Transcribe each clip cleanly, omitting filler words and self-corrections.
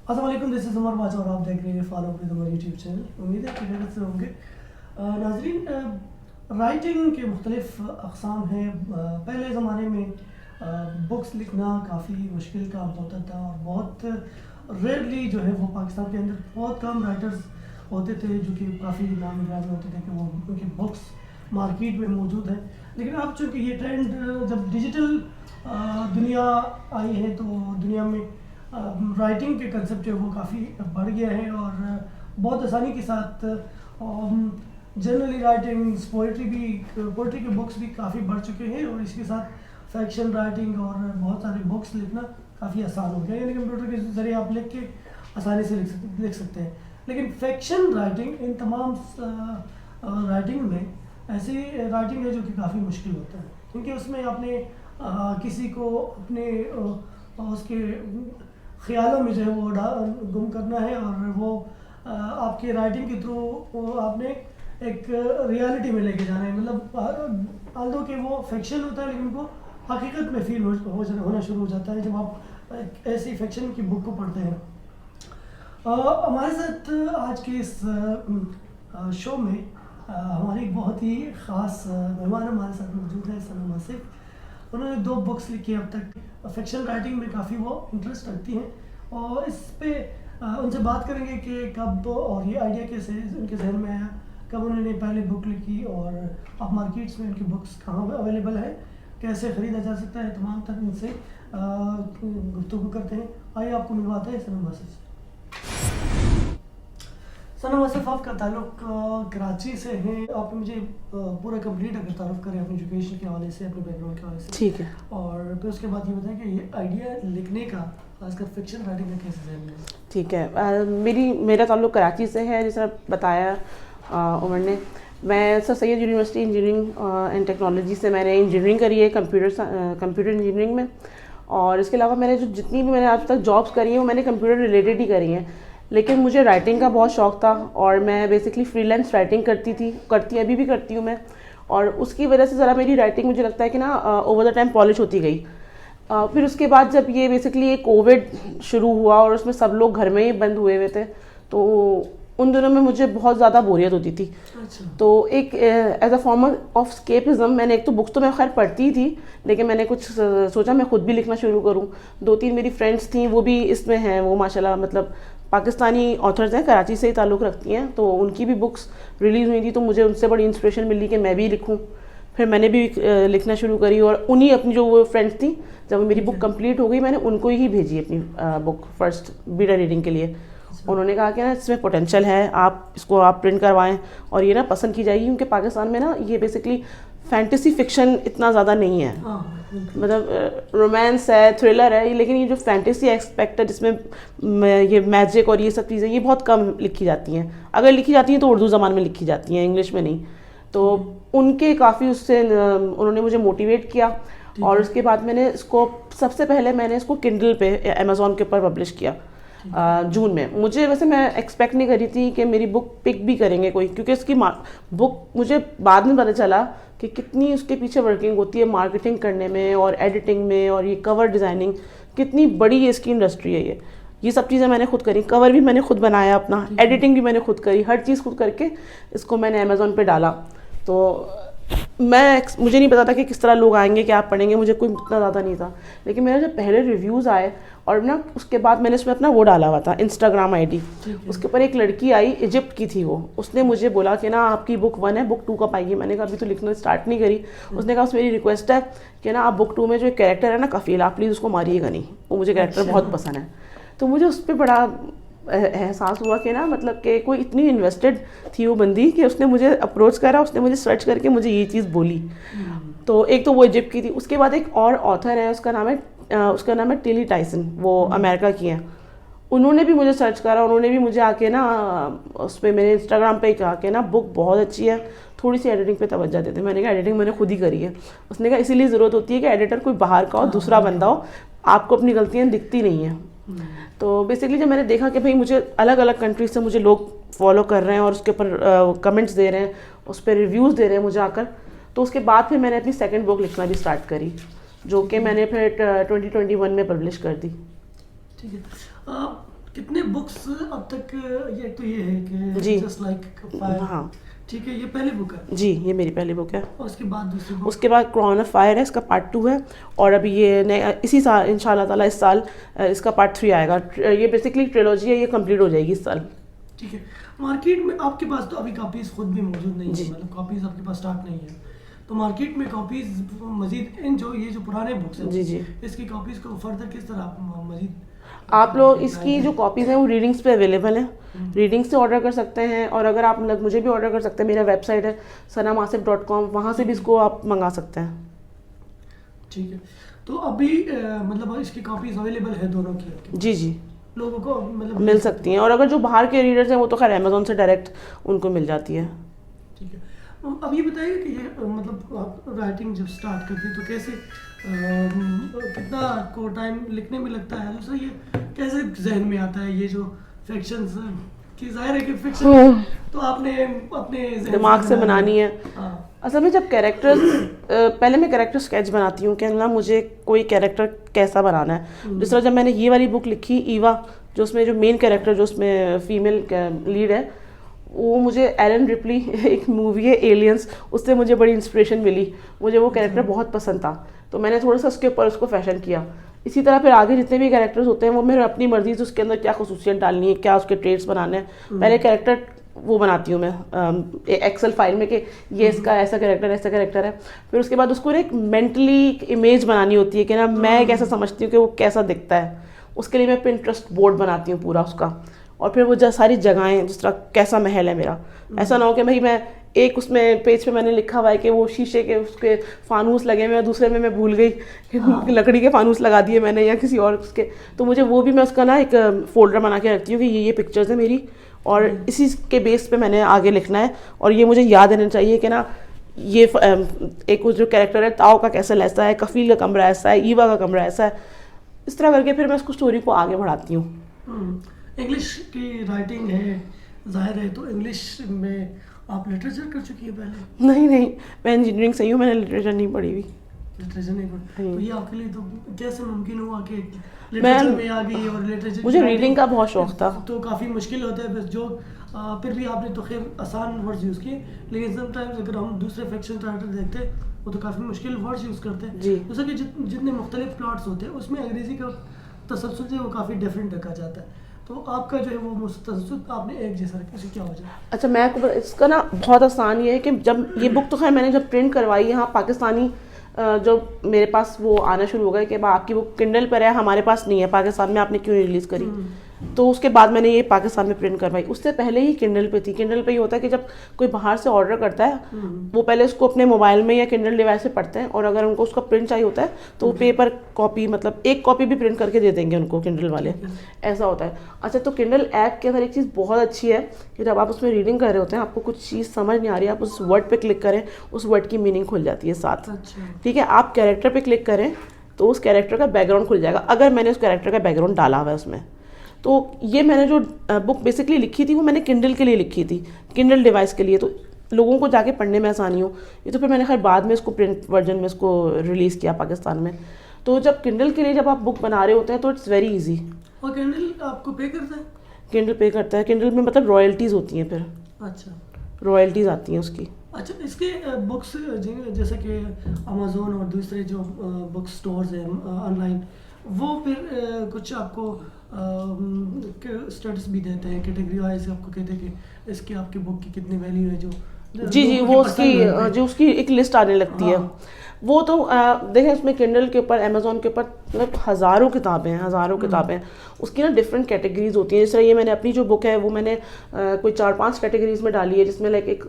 السلام علیکم، دس از عمر باچ اور آپ دیکھ رہے ہیں follow with Umar YouTube channel. امید ہے کہ خیریت سے ہوں گے. ناظرین، رائٹنگ کے مختلف اقسام ہیں. پہلے زمانے میں بکس لکھنا کافی مشکل کام ہوتا تھا اور بہت ریئرلی جو ہے وہ پاکستان کے اندر بہت کم رائٹرز ہوتے تھے جو کہ کافی نام نگرامی ہوتے تھے کہ وہ ان کی بکس مارکیٹ میں موجود ہیں. لیکن اب چونکہ یہ ٹرینڈ جب ڈیجیٹل دنیا آئی ہے تو دنیا میں رائٹنگ کے کنسیپٹ جو ہے وہ کافی بڑھ گیا ہے اور بہت آسانی کے ساتھ جنرلی رائٹنگس پوئٹری کے بکس بھی کافی بڑھ چکے ہیں اور اس کے ساتھ فیکشن رائٹنگ اور بہت سارے بکس لکھنا کافی آسان ہو گیا. یعنی کمپیوٹر کے ذریعے آپ لکھ کے آسانی سے لکھ سکتے ہیں. لیکن فیکشن رائٹنگ ان تمام رائٹنگ میں ایسی رائٹنگ ہے جو کہ کافی مشکل ہوتا ہے کیونکہ اس میں آپ نے کسی کو اپنے اس کے خیالوں میں جو ہے وہ گم کرنا ہے اور وہ آپ کے رائٹنگ کے تھرو آپ نے ایک ریالٹی میں لے کے جانا ہے. مطلب آلدو کہ وہ فیکشن ہوتا ہے لیکن وہ حقیقت میں فیل ہونا شروع ہو جاتا ہے جب آپ ایسی فیکشن کی بک کو پڑھتے ہیں. ہمارے ساتھ آج کے اس شو میں ہماری ایک بہت ہی خاص مہمان ہمارے ساتھ موجود ہے، ثنا آصف. انہوں نے 2 بکس لکھی اب تک. فکشن رائٹنگ میں کافی وہ انٹرسٹ رکھتی ہیں اور اس پہ ان سے بات کریں گے کہ کب اور یہ آئیڈیا کیسے ان کے ذہن میں آیا، کب انہوں نے پہلے بک لکھی اور اب مارکیٹس میں ان کی بکس کہاں اویلیبل ہے، کیسے خریدا جا سکتا ہے. تمام تر ان سے گفتگو کرتے ہیں. آئیے آپ کو ملواتے ہیں ثنا آصف سے. ثنا آصف، آپ کا تعلق کراچی سے ہے. آپ مجھے پورا کمپلیٹ اگر تعارف کریں اپنی ایجوکیشن کے حوالے سے، اپنے بیک گراؤنڈ کے حوالے سے. ٹھیک ہے. اور پھر اس کے بعد یہ بتائیں کہ یہ آئیڈیا لکھنے کا خاص کر فکشن رائٹنگ کا کیسے ذہن میں ہے؟ ٹھیک ہے. میرا تعلق کراچی سے ہے، جس طرح بتایا عمر نے. میں سر سید یونیورسٹی انجینئرنگ اینڈ ٹیکنالوجی سے میں نے انجینئرنگ کری ہے، کمپیوٹر انجینئرنگ میں. اور اس کے علاوہ میں نے جتنی بھی میں نے آج تک جابس کری ہیں وہ میں نے کمپیوٹر ریلیٹڈ ہی کری ہیں. لیکن مجھے رائٹنگ کا بہت شوق تھا اور میں بیسکلی فری لینس رائٹنگ کرتی ابھی بھی کرتی ہوں میں. اور اس کی وجہ سے ذرا میری رائٹنگ مجھے لگتا ہے کہ نا اوور دا ٹائم پالش ہوتی گئی. پھر اس کے بعد جب یہ بیسکلی کووڈ شروع ہوا اور اس میں سب لوگ گھر میں ہی بند ہوئے ہوئے تھے تو ان دنوں میں مجھے بہت زیادہ بوریت ہوتی تھی. تو ایک as a form of escapism میں نے ایک تو بکس تو میں خیر پڑھتی ہی تھی لیکن میں نے کچھ سوچا میں خود بھی لکھنا شروع کروں. 2-3 میری فرینڈس تھیں وہ بھی اس میں ہیں، وہ ماشاءاللہ مطلب پاکستانی آتھرز ہیں، کراچی سے ہی تعلق رکھتی ہیں. تو ان کی بھی بکس ریلیز ہوئی تھی تو مجھے ان سے بڑی انسپریشن ملی کہ میں بھی لکھوں. پھر میں نے بھی لکھنا شروع کری اور انہی اپنی جو وہ فرینڈس تھیں، جب میری بک کمپلیٹ ہو گئی میں نے ان کو ہی بھیجی اپنی بک فرسٹ بیٹا ریڈنگ کے لیے. انہوں نے کہا کہ نا اس میں پوٹینشیل ہے، آپ پرنٹ کروائیں اور یہ نا پسند کی جائے گی. کیونکہ پاکستان میں نا یہ بیسکلی فینٹیسی فکشن اتنا زیادہ نہیں ہے، مطلب رومانس ہے، تھرلر ہے، لیکن یہ جو فینٹیسی ایکسپیکٹ ہے جس میں یہ میجک اور یہ سب چیزیں یہ بہت کم لکھی جاتی ہیں. اگر لکھی جاتی ہیں تو اردو زبان میں لکھی جاتی ہیں، انگلش میں نہیں. تو ان کے کافی اس سے انہوں نے مجھے موٹیویٹ کیا. اور اس کے بعد میں نے اس کو سب سے پہلے میں نے اس کو کنڈل پہ امیزون کے اوپر پبلش کیا جون میں. مجھے ویسے میں ایکسپیکٹ نہیں کری تھی کہ میری بک پک بھی کریں گے کوئی، کیونکہ اس کی بک مجھے بعد میں پتہ چلا کہ کتنی اس کے پیچھے ورکنگ ہوتی ہے مارکیٹنگ کرنے میں اور ایڈیٹنگ میں اور یہ کور ڈیزائننگ، کتنی بڑی یہ اس کی انڈسٹری ہے. یہ سب چیزیں میں نے خود کری، کور بھی میں نے خود بنایا اپنا، ایڈیٹنگ بھی میں نے خود کری، ہر چیز خود کر کے اس کو میں نے امیزون پہ ڈالا. تو مجھے نہیں پتا تھا کہ کس طرح لوگ آئیں گے، کیا پڑھیں گے، مجھے کوئی اتنا زیادہ نہیں تھا. لیکن میرے جب پہلے ریویوز آئے اور نا اس کے بعد میں نے اس میں اپنا وہ ڈالا ہوا تھا انسٹاگرام آئی ڈی. اس کے اوپر ایک لڑکی آئی، ایجپٹ کی تھی وہ، اس نے مجھے بولا کہ نا آپ کی بک 1 ہے، بک 2 کب آئے گی. میں نے کہا ابھی تو لکھنا اسٹارٹ نہیں کری. اس نے کہا اس میری ریکویسٹ ہے کہ نا آپ بک 2 میں جو ایک کیریکٹر ہے نا کفیل، آپ پلیز اس کو ماریے گا نہیں، وہ مجھے کیریکٹر بہت پسند ہے. تو مجھے اس پہ بڑا احساس ہوا کہ نا مطلب کہ کوئی اتنی انویسٹڈ تھی وہ بندی کہ اس نے مجھے اپروچ کرا، اس نے مجھے سرچ کر کے مجھے یہ چیز بولی. تو ایک تو وہ ایجپٹ کی تھی. اس کے بعد ایک اور آتھر ہے، اس کا نام ہے ٹیلی ٹائسن، وہ امریکہ کی ہیں. انہوں نے بھی مجھے سرچ کرا، انہوں نے بھی مجھے آ کے نا اس پہ میرے انسٹاگرام پہ کہا کہ نا بک بہت اچھی ہے، تھوڑی سی ایڈیٹنگ پہ توجہ دیتے. میں نے کہا ایڈیٹنگ میں نے خود ہی کری ہے. اس نے کہا اسی لیے ضرورت ہوتی ہے کہ ایڈیٹر کوئی باہر کا ہو، دوسرا بندہ ہو، آپ کو اپنی غلطیاں دکھتی نہیں ہیں. تو بیسکلی جب میں نے دیکھا کہ بھائی مجھے الگ الگ کنٹریز سے مجھے لوگ فالو کر رہے ہیں اور اس کے اوپر کمنٹس دے رہے ہیں، اس پہ ریویوز دے رہے ہیں مجھے آ کر، تو اس کے بعد پھر میں نے اپنی سیکنڈ بک لکھنا بھی اسٹارٹ کری، جو کہ میں نے پھر 2021 میں پبلش کر دی. ٹھیک ہے. کتنے بکس اب تک؟ یہ ایک تو یہ ہے کہ جی جسٹ لائک فائر، ہاں ٹھیک ہے، یہ پہلی بک ہے، جی یہ میری پہلی بک ہے. اور اس کے بعد دوسری بک؟ اس کے بعد کراؤن آف فائر ہے، اس کا پارٹ 2 ہے، اور ابھی یہ نئے اسی سال ان شاء اللہ تعالیٰ اس سال اس کا پارٹ 3 آئے گا. یہ بیسکلی ٹریلوجی ہے، یہ کمپلیٹ ہو جائے گی اس سال. ٹھیک ہے. مارکیٹ میں آپ کے پاس تو ابھی کاپیز خود بھی موجود نہیں ہیں، مطلب کاپیز آپ کے پاس اسٹاک نہیں ہے، تو مارکیٹ میں کاپیز مزید ان جو یہ جو پرانے بکس ہیں جی اس کی کاپیز کو فردر کس طرح آپ مزید؟ آپ لوگ اس کی جو کاپیز ہیں وہ ریڈنگس پہ اویلیبل ہیں، ریڈنگس سے آرڈر کر سکتے ہیں، اور اگر آپ مجھے بھی آرڈر کر سکتے ہیں، میرا ویب سائٹ ہے sanamasif.com، وہاں سے بھی اس کو آپ منگا سکتے ہیں. ٹھیک ہے. تو ابھی مطلب اس کی کاپیز اویلیبل ہے دونوں کی؟ جی جی لوگوں کو مطلب مل سکتی ہیں، اور اگر جو باہر کے ریڈرز ہیں وہ تو خیر امیزون سے ڈائریکٹ ان کو مل جاتی ہے. ٹھیک ہے. اب یہ بتائیے کہ یہ مطلب آپ رائٹنگ جب اسٹارٹ کرتی تو کیسے، کتنا آپ کو ٹائم لکھنے میں لگتا ہے؟ دوسرا یہ کیسے ذہن میں آتا ہے یہ جو فکشنز کی، ظاہر ہے کہ فکشن تو آپ نے اپنے دماغ سے بنانی ہے. ہاں. اصل میں جب کیریکٹرز پہلے میں کیریکٹر اسکیچ بناتی ہوں کہ نا مجھے کوئی کیریکٹر کیسا بنانا ہے. جس طرح جب میں نے یہ والی بک لکھی ایوا، جو اس میں جو مین کیریکٹر جو اس میں فیمیل لیڈ ہے، وہ مجھے ایلن رپلی، ایک مووی ہے ایلینس، اس سے مجھے بڑی انسپریشن ملی. مجھے وہ کیریکٹر بہت پسند تھا، تو میں نے تھوڑا سا اس کے اوپر اس کو فیشن کیا. اسی طرح پھر آگے جتنے بھی کیریکٹرز ہوتے ہیں وہ میرے اپنی مرضی سے اس کے اندر کیا خصوصیت ڈالنی ہے، کیا اس کے ٹریٹس بنانے ہیں. پہلے کیریکٹر وہ بناتی ہوں میں ایکسل فائل میں کہ یہ اس کا ایسا کیریکٹر ہے. پھر اس کے بعد اس کو ایک مینٹلی امیج بنانی ہوتی ہے کہ نا میں کیسا سمجھتی ہوں کہ وہ کیسا دکھتا ہے. اس کے لیے میں پنٹرسٹ بورڈ بناتی ہوں پورا اس کا، اور پھر وہ ساری جگہیں جس طرح کیسا محل ہے میرا. ایسا نہ ہو کہ بھائی میں ایک اس میں پیج پہ میں نے لکھا ہوا ہے کہ وہ شیشے کے اس کے فانوس لگے ہوئے ہیں، دوسرے میں بھول گئی لکڑی کے فانوس لگا دیے میں نے یا کسی اور اس کے. تو مجھے وہ بھی میں اس کا نا ایک فولڈر بنا کے رکھتی ہوں کہ یہ پکچرز ہیں میری، اور اسی کے بیس پہ میں نے آگے لکھنا ہے. اور یہ مجھے یاد رہنا چاہیے کہ نا یہ ایک جو کیریکٹر ہے تاؤ کا کیسا ایسا ہے، کفیل کا کمرہ ایسا ہے، ایوا کا کمرہ ایسا ہے. اس طرح کر کے پھر میں اس کو اسٹوری کو آگے بڑھاتی ہوں. انگلش کی رائٹنگ ہے ظاہر ہے، تو انگلش میں آپ لٹریچر کر چکی ہے پہلے؟ نہیں میں انجینئرنگ سے ہی ہوں، میں نے لٹریچر نہیں پڑھی ہوئی. لٹریچر نہیں پڑھی تو یہ آپ کے لیے تو کیسے ممکن ہوا کہ لٹریچر میں آ گئی؟ اور لٹریچر مجھے ریڈنگ کا بہت شوق تھا تو کافی مشکل ہوتا ہے، بس جو پھر بھی آپ نے تو خیر آسان ورڈز یوز کیے، لیکن سم ٹائمز اگر ہم دوسرے فکشن رائٹر دیکھتے ہیں وہ تو کافی مشکل ورڈز یوز کرتے ہیں. جیسا کہ جتنے مختلف پلاٹس ہوتے ہیں اس میں انگریزی کا تسلسل جو ہے وہ کافی ڈفرینٹ رکھا جاتا ہے، تو آپ کا جو ہے وہ تسلسل آپ نے ایک جیسا رکھا، اسے کیا وجہ؟ اچھا میں اس کا نا بہت آسان یہ ہے کہ جب یہ بک تو خیر میں نے جب پرنٹ کروائی یہاں پاکستانی جو میرے پاس وہ آنا شروع ہو گئے کہ آپ کی بک کنڈل پر ہے، ہمارے پاس نہیں ہے پاکستان میں، آپ نے کیوں ریلیز کری؟ تو اس کے بعد میں نے یہ پاکستان میں پرنٹ کروائی. اس سے پہلے ہی کنڈل پہ تھی. کنڈل پہ یہ ہوتا ہے کہ جب کوئی باہر سے آرڈر کرتا ہے وہ پہلے اس کو اپنے موبائل میں یا کنڈل ڈیوائس سے پڑھتے ہیں، اور اگر ان کو اس کا پرنٹ چاہیے ہوتا ہے تو وہ پیپر کاپی مطلب ایک کاپی بھی پرنٹ کر کے دے دیں گے ان کو کنڈل والے، ایسا ہوتا ہے. اچھا تو کنڈل ایپ کے اندر ایک چیز بہت اچھی ہے کہ جب آپ اس میں ریڈنگ کر رہے ہوتے ہیں، آپ کو کچھ چیز سمجھ نہیں آ رہی ہے، آپ اس ورڈ پہ کلک کریں، اس ورڈ کی میننگ کھل جاتی ہے ساتھ. ٹھیک ہے، آپ کیریکٹر پہ کلک کریں تو اس کیریکٹر کا بیک گراؤنڈ کھل جائے گا اگر میں نے اس کیریکٹر کا بیک گراؤنڈ ڈالا ہوا ہے اس میں. تو یہ میں نے جو بک بیسکلی لکھی تھی وہ میں نے کنڈل کے لیے لکھی تھی، کنڈل ڈیوائس کے لیے، تو لوگوں کو جا کے پڑھنے میں آسانی ہو. یہ تو پھر میں نے خیر بعد میں اس کو پرنٹ ورژن میں اس کو ریلیز کیا پاکستان میں. تو جب کنڈل کے لیے جب آپ بک بنا رہے ہوتے ہیں تو اٹس ویری ایزی. اور کنڈل آپ کو پے کرتا ہے؟ کنڈل پے کرتا ہے. کنڈل میں مطلب رائلٹیز ہوتی ہیں، پھر اچھا رائلٹیز آتی ہیں اس کی. اچھا اس کے بکس جیسے کہ امیزون اور دوسرے جو بک سٹورز ہیں آن لائن، وہ پھر کچھ آپ کو اسٹیٹس بھی دیتے ہیں، کیٹیگری وائز آپ کو کہتے ہیں کہ اس کی آپ کی بک کی کتنی ویلیو ہے، جو جی وہ اس کی جو اس کی ایک لسٹ آنے لگتی ہے. وہ تو دیکھیں اس میں کنڈل کے اوپر امیزون کے اوپر مطلب ہزاروں کتابیں ہیں. اس کی نا ڈفرینٹ کیٹیگریز ہوتی ہیں. جس طرح یہ میں نے اپنی جو بک ہے وہ میں نے کوئی 4-5 کیٹیگریز میں ڈالی ہے، جس میں لائک ایک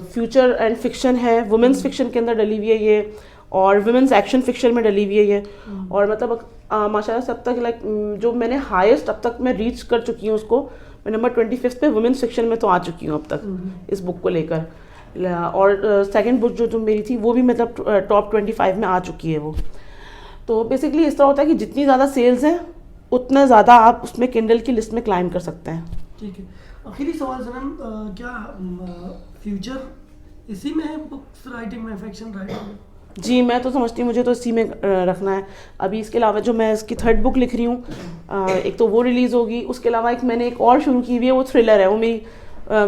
فیوچر اینڈ فکشن ہے، وومنس فکشن کے اندر ڈلی ہوئی ہے یہ، اور ویمنس ایکشن فکشن میں ڈلی ہوئی ہے یہ. اور مطلب ماشاء اللہ سے اب تک لائک جو میں نے ہائیسٹ اب تک میں ریچ کر چکی ہوں اس کو، میں نمبر 25 پہ وومنس فکشن میں تو آ چکی ہوں اب تک اس بک کو لے کر. اور سیکنڈ بک جو میری تھی وہ بھی مطلب ٹاپ 25 میں آ چکی ہے وہ. تو بیسکلی اس طرح ہوتا ہے کہ جتنی زیادہ سیلز ہیں اتنا زیادہ آپ اس میں کنڈل کی لسٹ میں کلائم کر سکتے ہیں. ٹھیک ہے. آخری سوال سنم، کیا فیوچر اسی میں ہے بکس رائٹنگ میں، فکشن رائٹنگ میں؟ جی میں تو سمجھتی ہوں مجھے تو اسی میں رکھنا ہے. ابھی اس کے علاوہ جو میں اس کی 3rd بک لکھ رہی ہوں, ایک تو وہ ریلیز ہوگی, اس کے علاوہ ایک میں نے ایک اور شروع کی ہوئی ہے, وہ تھرلر ہے. وہ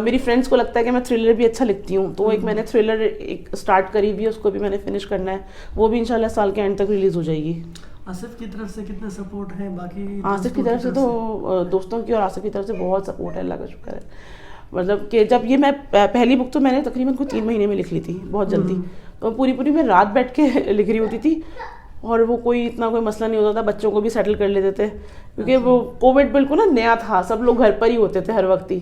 میری فرینڈس کو لگتا ہے کہ میں تھرلر بھی اچھا لکھتی ہوں, تو ایک میں نے تھرلر ایک اسٹارٹ کری ہوئی ہے, اس کو بھی میں نے فنش کرنا ہے. وہ بھی انشاءاللہ سال کے اینڈ تک ریلیز ہو جائے گی. آصف کی طرف سے کتنا سپورٹ ہے؟ باقی آصف کی طرف سے تو دوستوں کی اور آصف کی طرف سے بہت سپورٹ ہے, اللہ کا شکر ہے. مطلب کہ جب یہ میں پہلی بک تو میں نے تقریباً کوئی 3 مہینے میں لکھ لی تھی, بہت جلدی. تو پوری میں رات بیٹھ کے لکھ رہی ہوتی تھی, اور وہ کوئی اتنا کوئی مسئلہ نہیں ہوتا تھا. بچوں کو بھی سیٹل کر لیتے تھے, کیونکہ وہ کووڈ بالکل نا نیا تھا, سب لوگ گھر پر ہی ہوتے تھے ہر وقت ہی.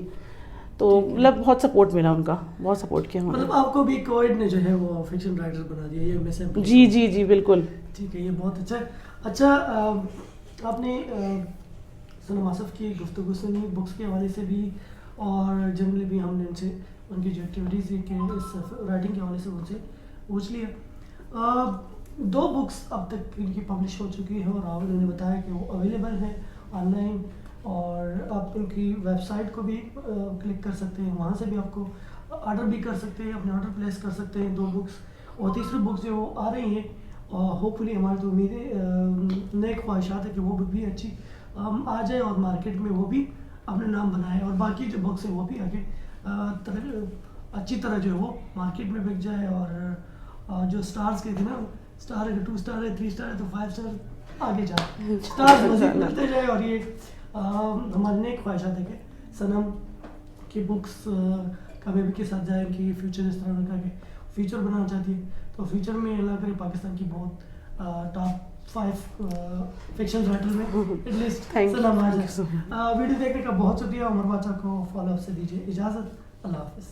تو مطلب بہت سپورٹ ملا ان کا, بہت سپورٹ کیا. مطلب آپ کو بھی کووڈ نے جو ہے وہ فکشن رائٹر بنا دیا, یہ میں سے. جی بالکل. ٹھیک ہے, یہ بہت اچھا ہے. اچھا, آپ نے صنم آصف کی گفتگو سنی بکس کے حوالے سے بھی, اور جنرلی بھی ہم نے ان سے ان کی جو ایکٹیویٹیز ہے کہ اس رائٹنگ کے حوالے سے ان سے پوچھ لیا. 2 بکس اب تک ان کی پبلش ہو چکی ہے, اور انہوں نے بتایا کہ وہ اویلیبل ہیں آن لائن, اور آپ ان کی ویب سائٹ کو بھی کلک کر سکتے ہیں, وہاں سے بھی آپ کو آرڈر بھی کر سکتے ہیں, اپنے آرڈر پلیس کر سکتے ہیں 2 بکس. اور تیسری بکس جو آ رہی ہیں, ہوپ فلی ہماری تو امید ہے, نئے خواہشات ہے کہ وہ بھی اچھی آ جائے اور مارکیٹ میں وہ بھی اپنا نام بنائے, اور باقی جو بکس ہیں وہ بھی آگے اچھی طرح جو ہے وہ مارکیٹ میں بک جائے. اور جو سٹارز کے تھے نا, اسٹار ہے 2 اسٹار ہے 3 اسٹار ہے تو 5 اسٹار آگے جائے, اسٹارز مزید ملتے جائے. اور یہ ہماری نئے خواہشات ہے کہ صنم کی بکس کامیابی کے ساتھ جائیں, کہ فیوچر اس طرح کا کہ فیوچر بنانا چاہتی ہے, تو فیوچر میں اللہ کرے پاکستان کی بہت ٹاپ 5 فکشن رائٹر میں ایٹ لیسٹ صنم آ جائے. ویڈیو دیکھنے کا بہت شکریہ. عمر باچا کو فالو اپ سے دیجیے اجازت. اللہ حافظ.